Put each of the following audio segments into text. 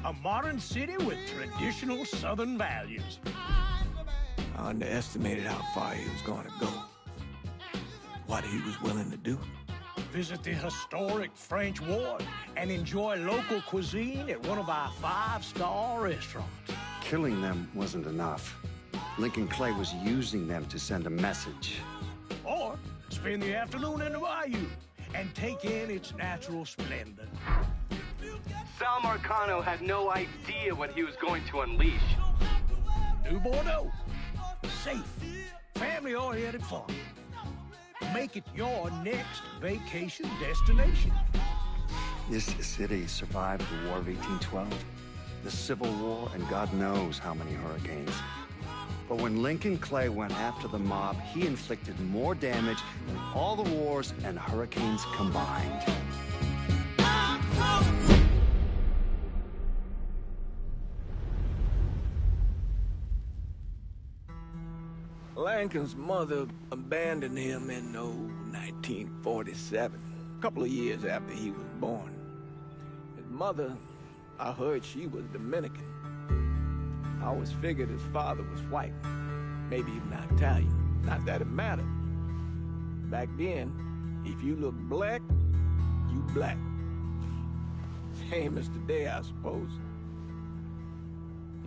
A modern city with traditional Southern values. I underestimated how far he was going to go. What he was willing to do. Visit the historic French Ward and enjoy local cuisine at one of our 5-star restaurants. Killing them wasn't enough. Lincoln Clay was using them to send a message. Or spend the afternoon in the bayou and take in its natural splendor. Sal Marcano had no idea what he was going to unleash. New Bordeaux. Safe, family-oriented fun. Make it your next vacation destination. This city survived the War of 1812, the Civil War, and God knows how many hurricanes. But when Lincoln Clay went after the mob, he inflicted more damage than all the wars and hurricanes combined. Lincoln's mother abandoned him in 1947, a couple of years after he was born. His mother, I heard she was Dominican. I always figured his father was white, maybe even Italian. Not that it mattered. Back then, if you look black, you black. Same as today, I suppose.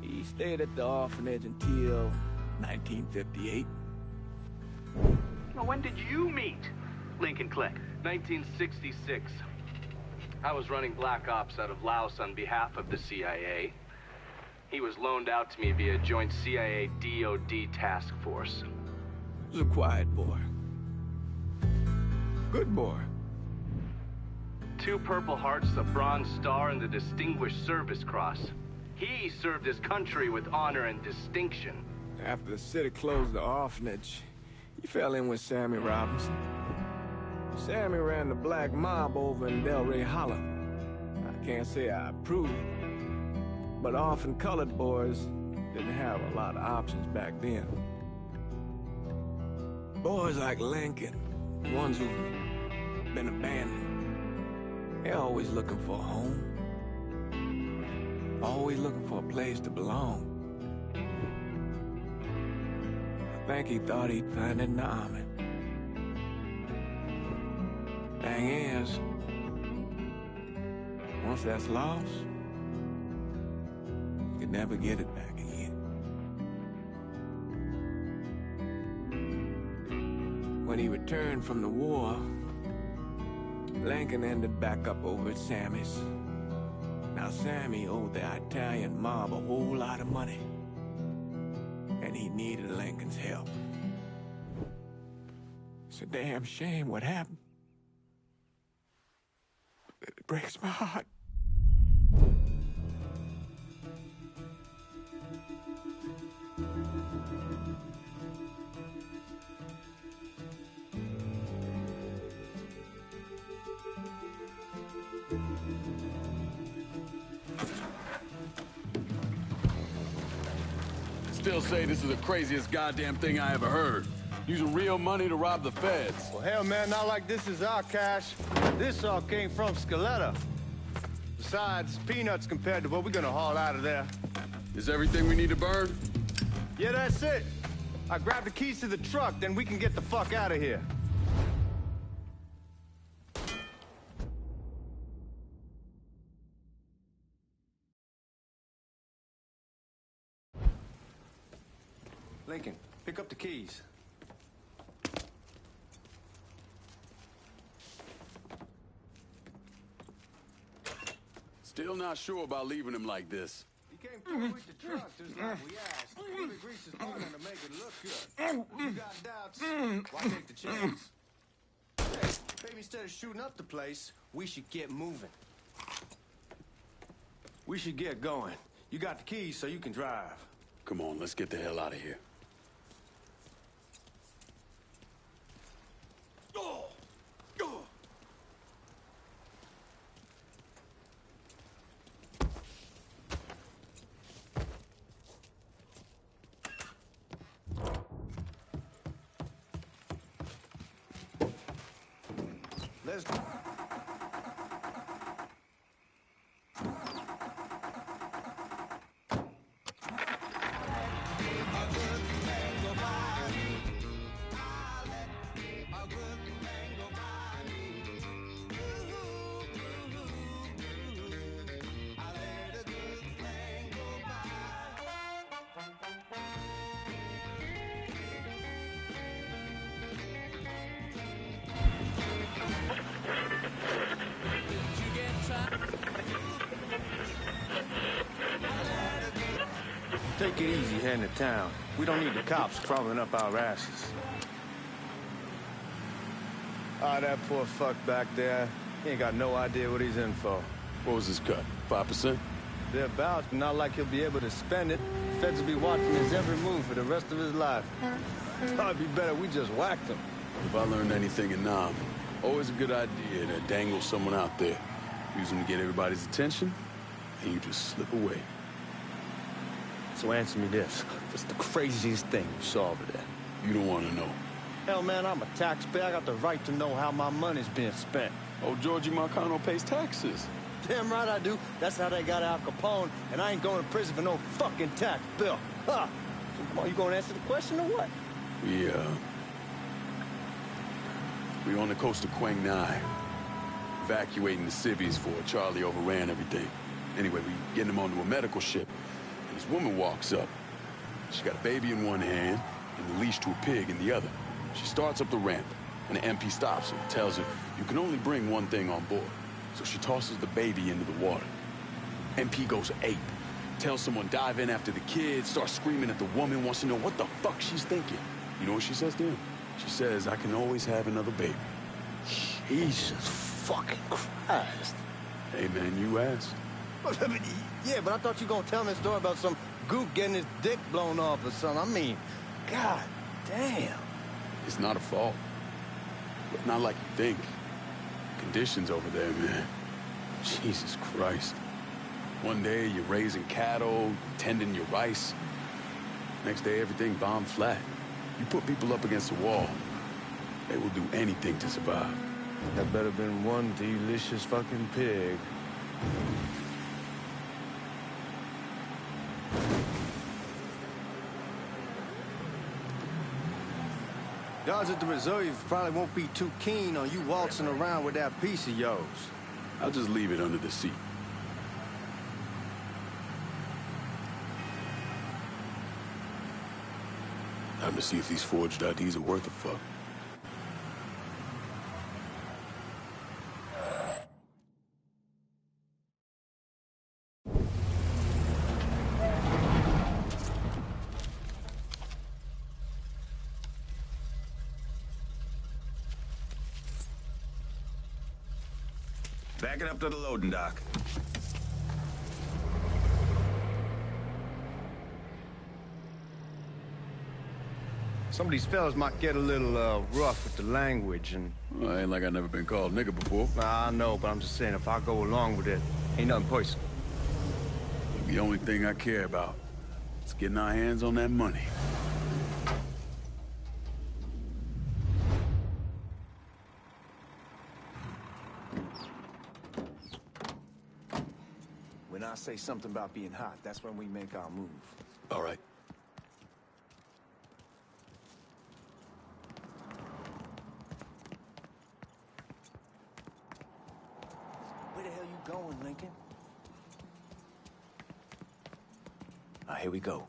He stayed at the orphanage until 1958. Now, when did you meet Lincoln Clay? 1966. I was running Black Ops out of Laos on behalf of the CIA. He was loaned out to me via joint CIA-DOD task force. He was a quiet boy. Good boy. 2 Purple Hearts, a Bronze Star, and the Distinguished Service Cross. He served his country with honor and distinction. After the city closed the orphanage, he fell in with Sammy Robinson. Sammy ran the black mob over in Delray Hollow. I can't say I approve, but orphan colored boys didn't have a lot of options back then. Boys like Lincoln, the ones who've been abandoned, they're always looking for a home. Always looking for a place to belong. I think he thought he'd find it in the army. Thing is, once that's lost, you can never get it back again. When he returned from the war, Lincoln ended back up over at Sammy's. Now, Sammy owed the Italian mob a whole lot of money, and he needed Lincoln's help. It's a damn shame what happened. It breaks my heart. Still say this is the craziest goddamn thing I ever heard. Using real money to rob the feds. Well, hell, man, not like this is our cash. This all came from Scaletta. Besides, peanuts compared to what we're gonna haul out of there. Is everything we need to burn? Yeah, that's it. I grabbed the keys to the truck, then we can get the fuck out of here. Lincoln, pick up the keys. Still not sure about leaving him like this. He came through with the truck just like we asked. Billy Grease is planning to make it look good. You got doubts? Why take the chance? Hey, maybe instead of shooting up the place, we should get moving. We should get going. You got the keys so you can drive. Come on, let's get the hell out of here. Let's go. Take it easy heading to town. We don't need the cops crawling up our asses. Ah, that poor fuck back there. He ain't got no idea what he's in for. What was his cut? 5%? Thereabouts, not like he'll be able to spend it. Feds will be watching his every move for the rest of his life. Probably be better we just whacked him. If I learned anything in Nam, always a good idea to dangle someone out there. Use them to get everybody's attention, and you just slip away. So answer me this. What's the craziest thing you saw over there? You don't want to know. Hell, man, I'm a taxpayer. I got the right to know how my money's being spent. Oh, Georgie Marcano pays taxes. Damn right I do. That's how they got Al Capone, and I ain't going to prison for no fucking tax bill. Huh? So come on, you gonna answer the question or what? We on the coast of Quang Nai, evacuating the civvies for Charlie overran everything. Anyway, we getting him onto a medical ship, and this woman walks up. She got a baby in one hand and the leash to a pig in the other. She starts up the ramp, and the MP stops her and tells her, you can only bring one thing on board. So she tosses the baby into the water. MP goes ape, tells someone dive in after the kid, starts screaming at the woman, wants to know what the fuck she's thinking. You know what she says to him? She says, I can always have another baby. Jesus fucking Christ. Hey, man, you asked. Yeah, but I thought you were gonna tell me a story about some gook getting his dick blown off or something. I mean, god damn. It's not a fault. But not like you think. Conditions over there, man. Jesus Christ. One day you're raising cattle, tending your rice. Next day everything bombed flat. You put people up against a wall, they will do anything to survive. That better been one delicious fucking pig. Guards at the reserve probably won't be too keen on you waltzing around with that piece of yours. I'll just leave it under the seat. Time to see if these forged IDs are worth a fuck. Back it up to the loading dock. Some of these fellas might get a little rough with the language and... Well, ain't like I've never been called nigga before. Nah, I know, but I'm just saying, if I go along with it, ain't nothing personal. The only thing I care about is getting our hands on that money. When I say something about being hot, that's when we make our move. All right. Where the hell you going, Lincoln? Here we go.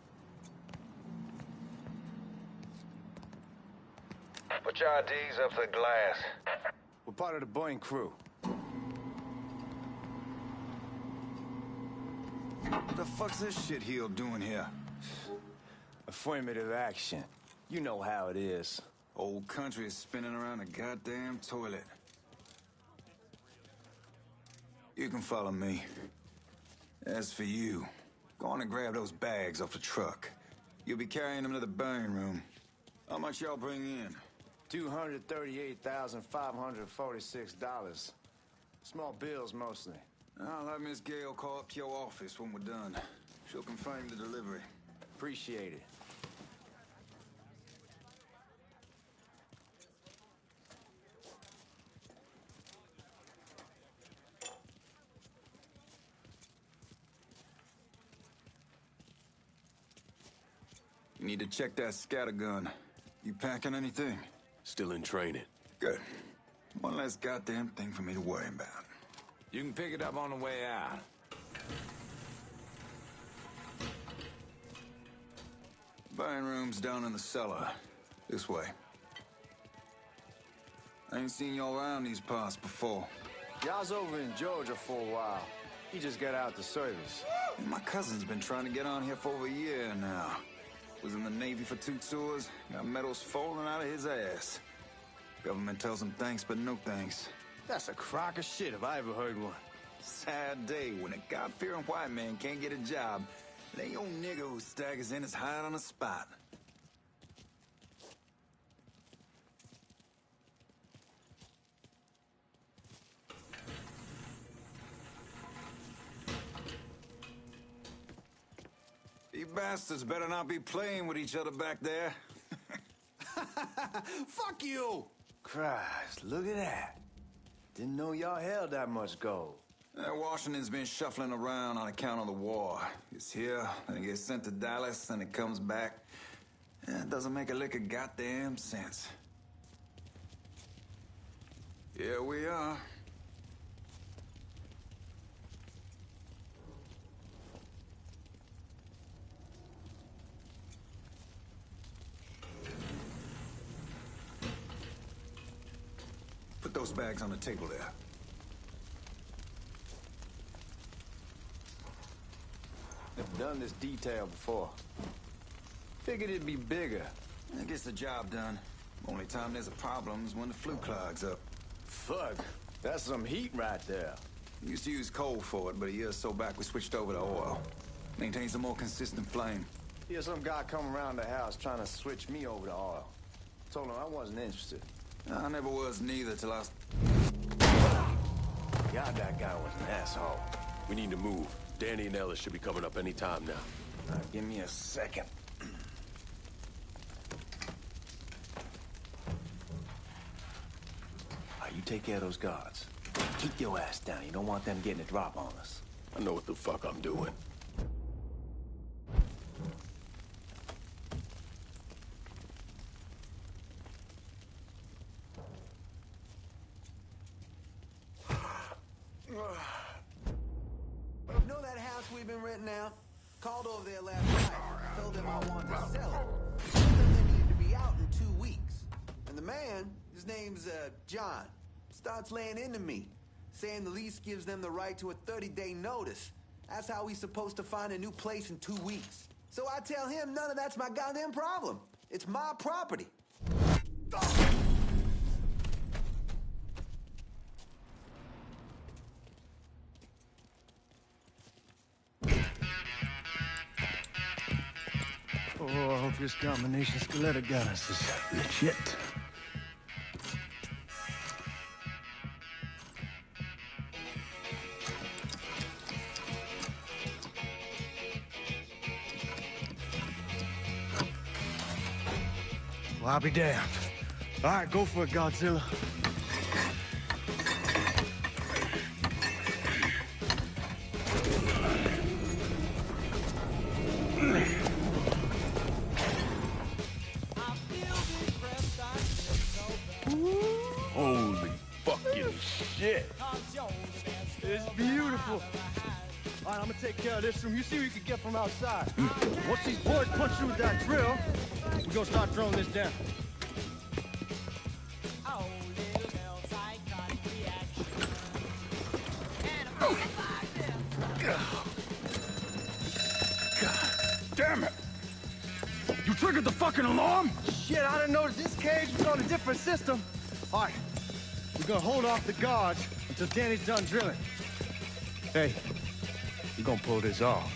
Put your IDs up to the glass. We're part of the Boeing crew. What the fuck's this shitheel doing here? Affirmative action. You know how it is. Old country is spinning around a goddamn toilet. You can follow me. As for you, go on and grab those bags off the truck. You'll be carrying them to the burning room. How much y'all bring in? $238,546. Small bills, mostly. I'll have Miss Gale call up your office when we're done. She'll confirm the delivery. Appreciate it. You need to check that scattergun. You packing anything? Still in training. Good. One less goddamn thing for me to worry about. You can pick it up on the way out. Burning room's down in the cellar. This way. I ain't seen y'all around these parts before. Y'all's over in Georgia for a while. He just got out the service. My cousin's been trying to get on here for over a year now. Was in the Navy for 2 tours, got medals falling out of his ass. Government tells him thanks, but no thanks. That's a crock of shit if I ever heard one. Sad day when a God-fearing white man can't get a job. And a young nigger who staggers in is hired on the spot. You bastards better not be playing with each other back there. Fuck you! Christ, look at that. Didn't know y'all held that much gold. Washington's been shuffling around on account of the war. It's here, then it gets sent to Dallas, then it comes back. It doesn't make a lick of goddamn sense. Here we are. Put those bags on the table there. I've done this detail before. Figured it'd be bigger. It gets the job done. Only time there's a problem is when the flue clogs up. Fuck, that's some heat right there. We used to use coal for it, but a year or so back we switched over to oil. Maintains a more consistent flame. Here's some guy come around the house trying to switch me over to oil. Told him I wasn't interested. I never was neither till I was... God, that guy was an asshole. We need to move. Danny and Ellis should be coming up any time now. Give me a second. You take care of those guards. Keep your ass down. You don't want them getting a drop on us. I know what the fuck I'm doing. You know that house we've been renting out? Called over there last night. Told them I wanted to sell it. Told them they needed to be out in 2 weeks. And the man, his name's John, starts laying into me, saying the lease gives them the right to a 30-day notice. That's how he's supposed to find a new place in 2 weeks. So I tell him none of that's my goddamn problem. It's my property. Oh, I hope this combination skeletal got us is legit. Well, I'll be damned. All right, go for it, Godzilla. Holy fucking shit. It's beautiful. All right, I'm gonna take care of this room. You see what you can get from outside. Once these boys punch through with that drill, we're gonna start throwing this down. God damn it. You triggered the fucking alarm? Shit, I didn't notice this cage was on a different system. All right, we're gonna hold off the guards until Danny's done drilling. Hey, you're gonna pull this off.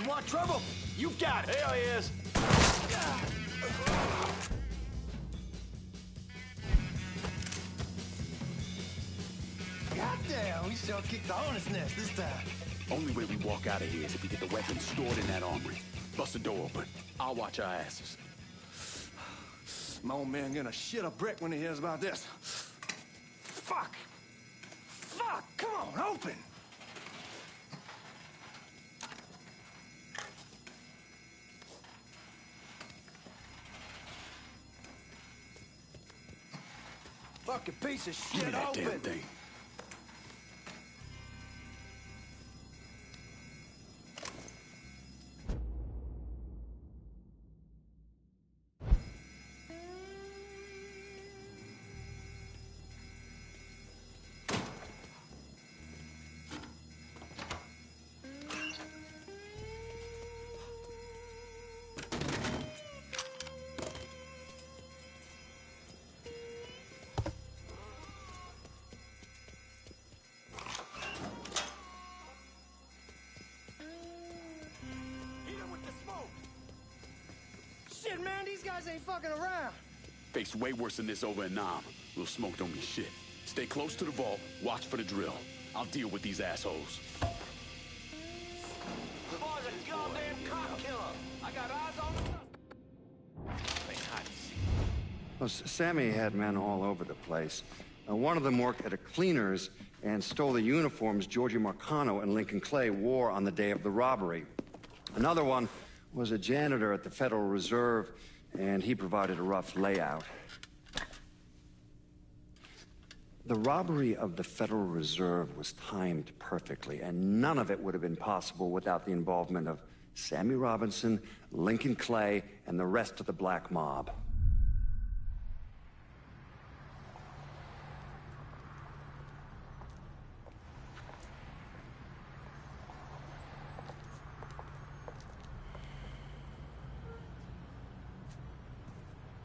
You want trouble? You've got it. There he is. Goddamn, we sure kicked the hornet's nest this time. Only way we walk out of here is if we get the weapons stored in that armory. Bust the door open. I'll watch our asses. My old man gonna shit a brick when he hears about this. Fuck! Fuck! Come on, open! Fucking piece of shit, Give me that open! damn thing. Shit, man, these guys ain't fucking around. Faced way worse than this over in Nam. Little smoke don't mean shit. Stay close to the vault. Watch for the drill. I'll deal with these assholes. The boy's a goddamn cop killer. I got eyes on the Well, Sammy had men all over the place. One of them worked at a cleaner's and stole the uniforms Georgie Marcano and Lincoln Clay wore on the day of the robbery. Another one was a janitor at the Federal Reserve, and he provided a rough layout. The robbery of the Federal Reserve was timed perfectly, and none of it would have been possible without the involvement of Sammy Robinson, Lincoln Clay, and the rest of the black mob.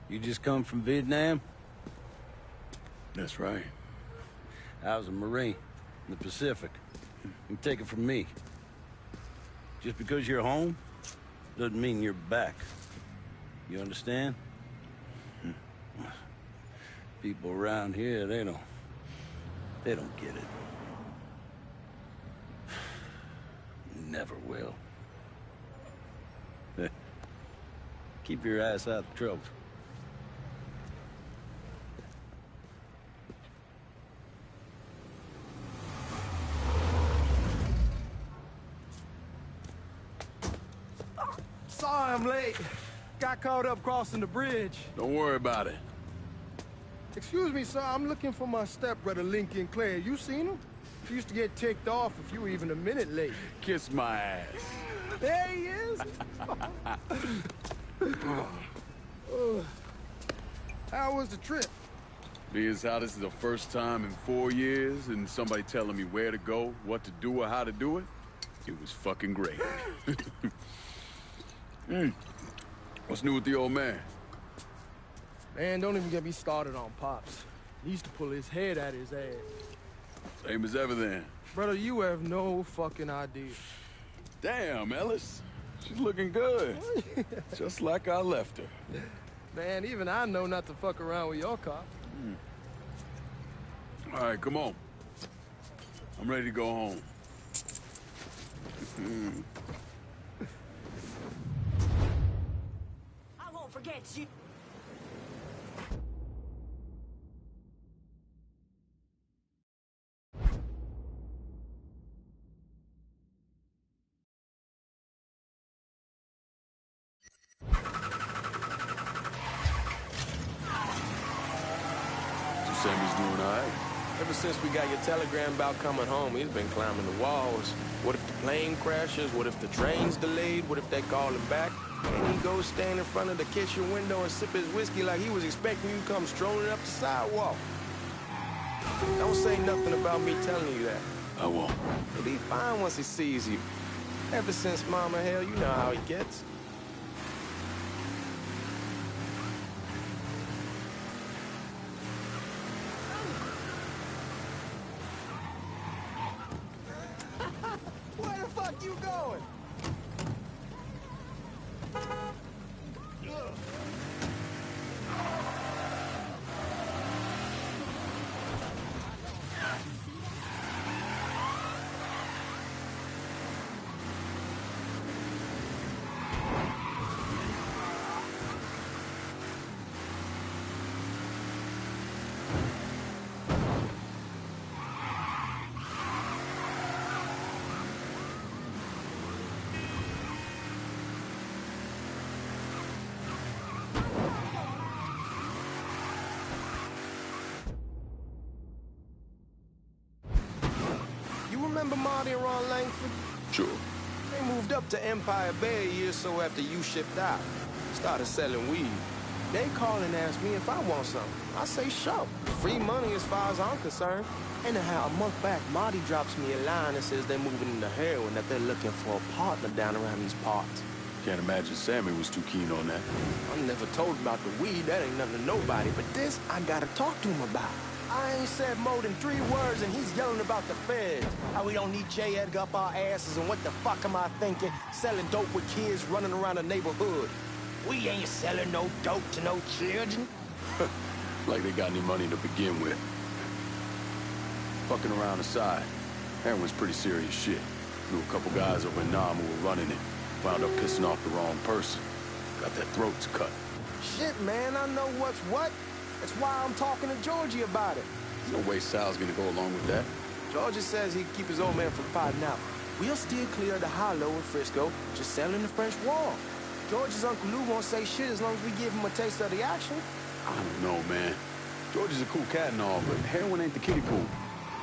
You just come from Vietnam? That's right. I was a Marine in the Pacific. You take it from me. Just because you're home doesn't mean you're back. You understand? People around here, they don't get it. Never will. Keep your ass out of trouble. Sorry I'm late. Got caught up crossing the bridge. Don't worry about it. Excuse me, sir. I'm looking for my stepbrother, Lincoln Clay. You seen him? He used to get ticked off if you were even a minute late. Kiss my ass. There he is. How was the trip? Being as how this is the first time in 4 years and somebody telling me where to go, what to do, or how to do it, it was fucking great. What's new with the old man? Man, don't even get me started on Pops. He used to pull his head out his ass. Same as ever then. Brother, you have no fucking idea. Damn, Ellis. She's looking good. Just like I left her. Man, even I know not to fuck around with your cop. All right, come on. I'm ready to go home. I won't forget you. Sammy's doing all right. Ever since we got your telegram about coming home, he's been climbing the walls. What if the plane crashes? What if the train's delayed? What if they call him back? And he goes stand in front of the kitchen window and sip his whiskey like he was expecting you to come strolling up the sidewalk. Don't say nothing about me telling you that. I won't. He'll be fine once he sees you. Ever since Mama Hell, you know how he gets. Where the fuck you going? remember Marty and Ron Langford? Sure. They moved up to Empire Bay a year or so after you shipped out. Started selling weed. They call and ask me if I want something. I say, sure. Free money as far as I'm concerned. Anyhow, a month back, Marty drops me a line that says they're moving into heroin, that they're looking for a partner down around these parts. Can't imagine Sammy was too keen on that. I'm never told about the weed. That ain't nothing to nobody. But this, I gotta talk to him about. I ain't said more than 3 words, and he's yelling about the feds. How we don't need J. Edgar up our asses, and what the fuck am I thinking? Selling dope with kids running around the neighborhood. We ain't selling no dope to no children. Like they got any money to begin with. Fucking around aside, heroin's pretty serious shit. Knew a couple guys over in Nam who were running it. Wound up pissing off the wrong person. Got their throats cut. Shit, man, I know what's what. That's why I'm talking to Georgie about it. There's no way Sal's gonna go along with that. Georgie says he'd keep his old man from fighting out. We'll steer clear of the hollow in Frisco, just selling the French Wall. George's Uncle Lou won't say shit as long as we give him a taste of the action. I don't know, man. George is a cool cat and all, but heroin ain't the kiddie pool.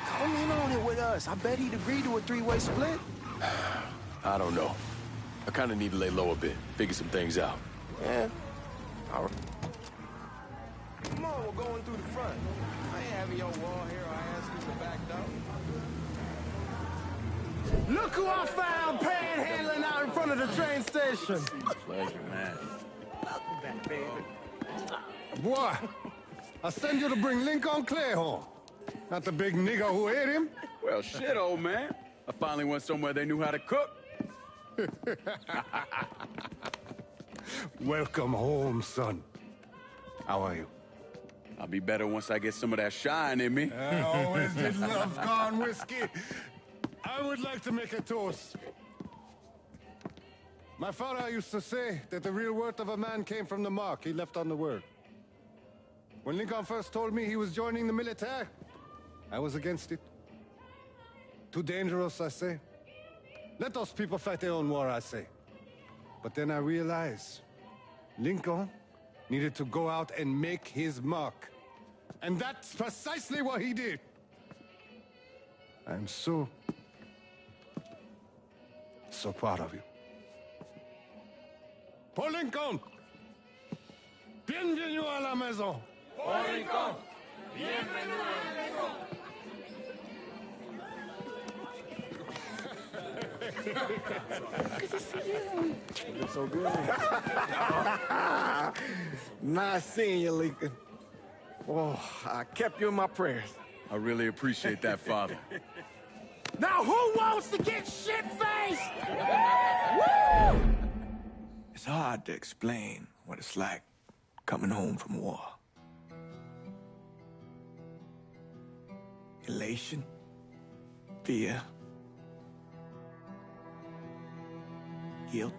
Come in on it with us. I bet he'd agree to a 3-way split. I don't know. I kind of need to lay low a bit, figure some things out. Yeah. All right. Come on, we're going through the front. I ain't having your wall here. I ask you to back up. Look who I found panhandling out in front of the train station. Pleasure, man. Welcome back, baby. Boy, I send you to bring Lincoln Clay home. Not the big nigga who ate him. Well, shit, old man. I finally went somewhere they knew how to cook. Welcome home, son. How are you? I'll be better once I get some of that shine in me. I always did love corn whiskey. I would like to make a toast. My father used to say that the real worth of a man came from the mark he left on the world. When Lincoln first told me he was joining the military, I was against it. Too dangerous, I say. Let those people fight their own war, I say. But then I realized Lincoln needed to go out and make his mark. And that's precisely what he did. I'm so proud of you. Paul Lincoln! Bienvenue à la maison! Paul Lincoln! Bienvenue à la maison! Good to see you. You're so good. Nice seeing you, Lincoln. Oh, I kept you in my prayers. I really appreciate that, Father. Now who wants to get shit-faced? Woo! It's hard to explain what it's like coming home from war. Elation, fear, guilt.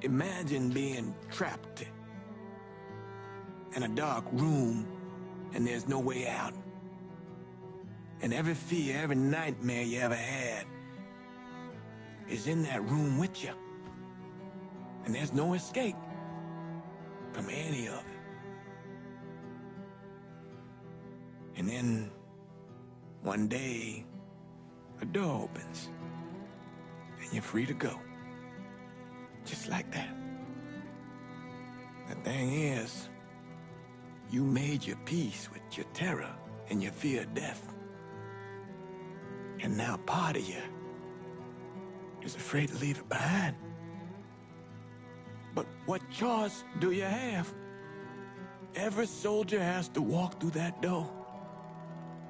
Imagine being trapped in a dark room and there's no way out. And every fear, every nightmare you ever had is in that room with you. And there's no escape from any of it. And then one day, a door opens and you're free to go. Just like that. The thing is, you made your peace with your terror and your fear of death. And now part of you is afraid to leave it behind. But what choice do you have? Every soldier has to walk through that door,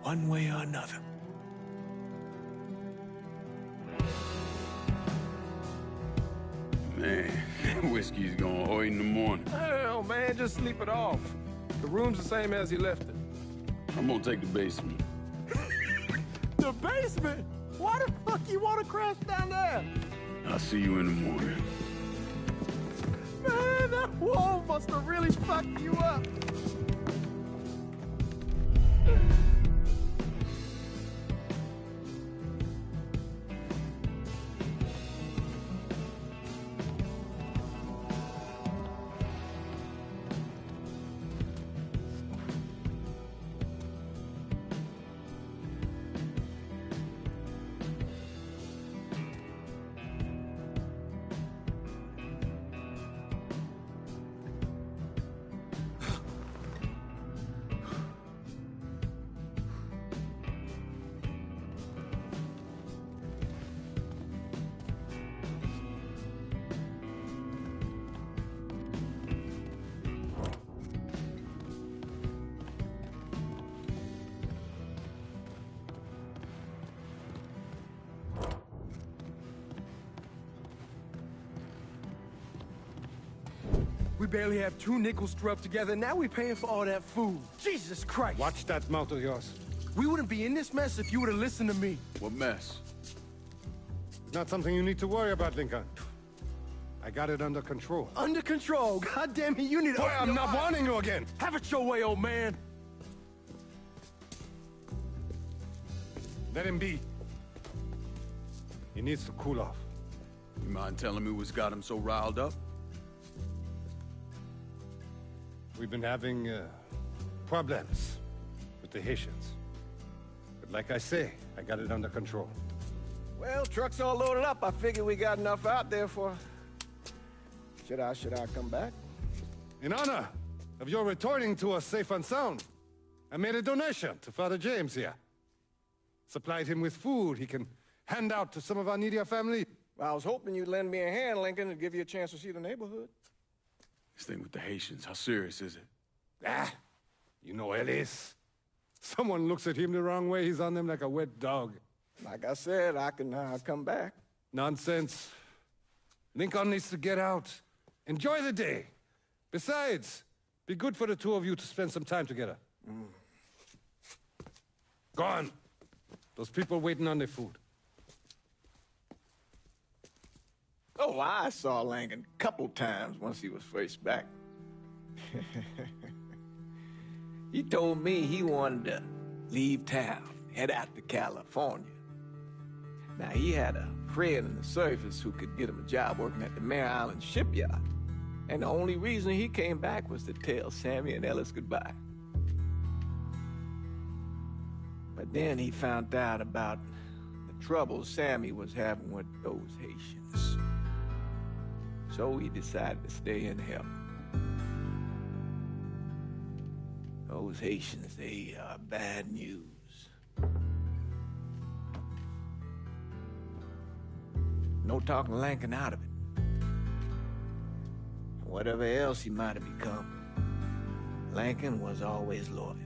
one way or another. Man, whiskey's gonna hoy in the morning. Hell, man, just sleep it off. The room's the same as he left it. I'm gonna take the basement. The basement? Why the fuck you want to crash down there? I'll see you in the morning. Man, that wall must have really fucked you up. We barely have 2 nickels to rub together, and now we're paying for all that food. Jesus Christ! Watch that mouth of yours. We wouldn't be in this mess if you would have listened to me. What mess? It's not something you need to worry about, Lincoln. I got it under control. Under control? God damn it, you need to... Boy, I'm not warning you again! Have it your way, old man! Let him be. He needs to cool off. You mind telling me what's got him so riled up? We've been having problems with the Haitians. But like I say, I got it under control. Well, truck's all loaded up. I figure we got enough out there for... Should I come back? In honor of your returning to us safe and sound, I made a donation to Father James here. Supplied him with food he can hand out to some of our needier family. Well, I was hoping you'd lend me a hand, Lincoln, and give you a chance to see the neighborhood. This thing with the Haitians, how serious is it? Ah, you know Ellis. Someone looks at him the wrong way, he's on them like a wet dog. Like I said, I can come back. Nonsense. Lincoln needs to get out. Enjoy the day. Besides, be good for the two of you to spend some time together. Go on. Those people waiting on their food. Oh, I saw Lincoln a couple times once he was first back. He told me he wanted to leave town, head out to California. Now, he had a friend in the service who could get him a job working at the Mare Island shipyard. And the only reason he came back was to tell Sammy and Ellis goodbye. But then he found out about the trouble Sammy was having with those Haitians. So he decided to stay and help. Those Haitians, they are bad news. No talking Lincoln out of it. Whatever else he might have become, Lincoln was always loyal.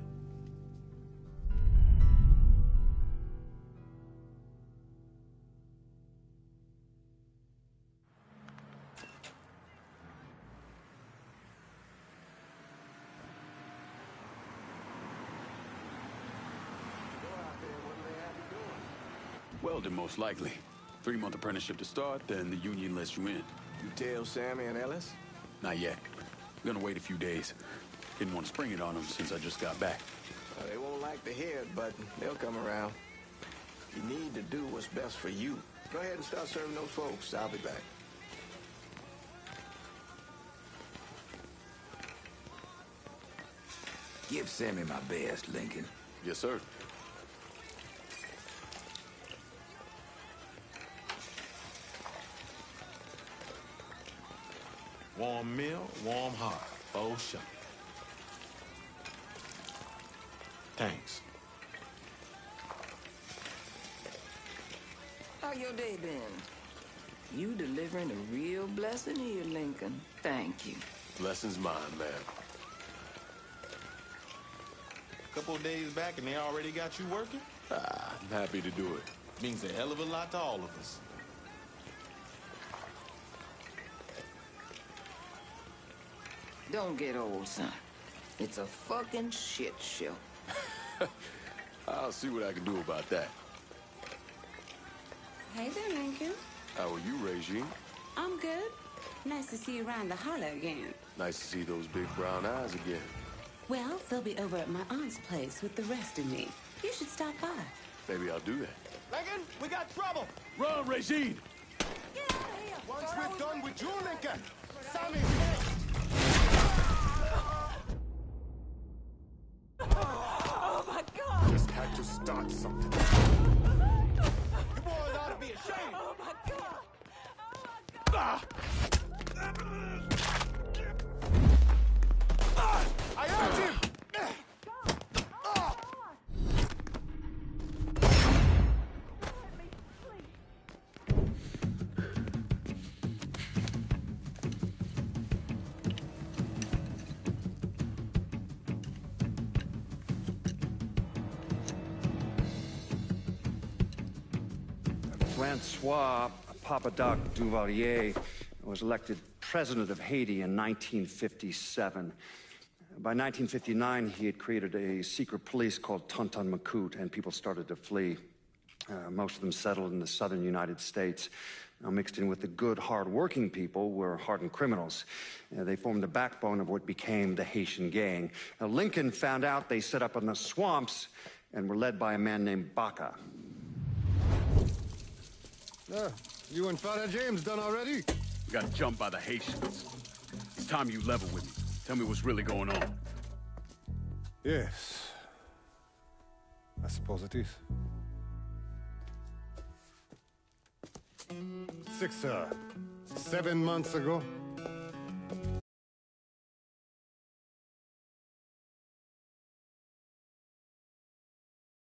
Welding, most likely. 3-month apprenticeship to start, then the union lets you in. You tell Sammy and Ellis? Not yet. I'm gonna wait a few days. Didn't want to spring it on them since I just got back. Well, they won't like to hear it, but they'll come around. You need to do what's best for you. Go ahead and start serving those folks. I'll be back. Give Sammy my best, Lincoln. Yes, sir. Warm meal, warm heart. Oh, sure. Thanks. How your day been? You delivering a real blessing here, Lincoln. Thank you. Blessing's mine, ma'am. Couple of days back and they already got you working? I'm happy to do it. Means a hell of a lot to all of us. Don't get old, son. It's a fucking shit show. I'll see what I can do about that. Hey there, Lincoln. How are you, Regine? I'm good. Nice to see you around the holler again. Nice to see those big brown eyes again. Well, they'll be over at my aunt's place with the rest of me. You should stop by. Maybe I'll do that. Lincoln, we got trouble! Run, Regine! Get out of here! Once we're done with you, Lincoln, Sammy's next! Oh, my God! Just had to start something. You boys ought to be ashamed! Oh, my God! Oh, my God! I hurt him! Francois Papadoc Duvalier was elected president of Haiti in 1957. By 1959, he had created a secret police called Tonton Macoute, and people started to flee. Most of them settled in the southern United States. Now, mixed in with the good, hard-working people were hardened criminals. They formed the backbone of what became the Haitian gang. Now, Lincoln found out they set up in the swamps and were led by a man named Baca. You and Father James done already? We got jumped by the Haitians. It's time you level with me. Tell me what's really going on. Yes. I suppose it is. 7 months ago,